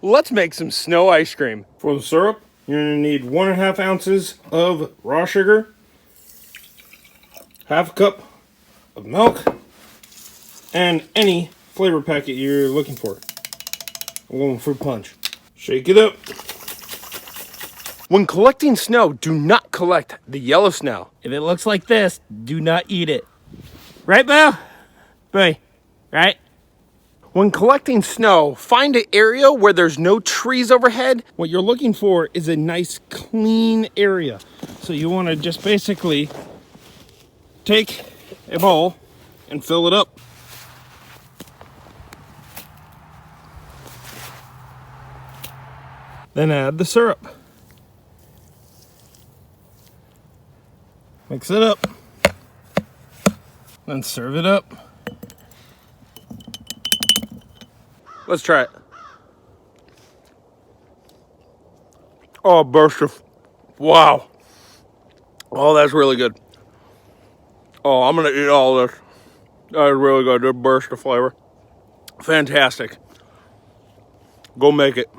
Let's make some snow ice cream. For the syrup, you're going to need 1.5 ounces of raw sugar, half a cup of milk, and any flavor packet you're looking for. I'm going fruit punch. Shake it up. When collecting snow, do not collect the yellow snow. If it looks like this, do not eat it. Right, Bo? Boy, right? When collecting snow, find an area where there's no trees overhead. What you're looking for is a nice clean area. So you want to just basically take a bowl and fill it up. Then add the syrup. Mix it up. Then serve it up. Let's try it. Oh, burst of, wow. Oh, that's really good. Oh, I'm gonna eat all this. That is really good. A burst of flavor. Fantastic. Go make it.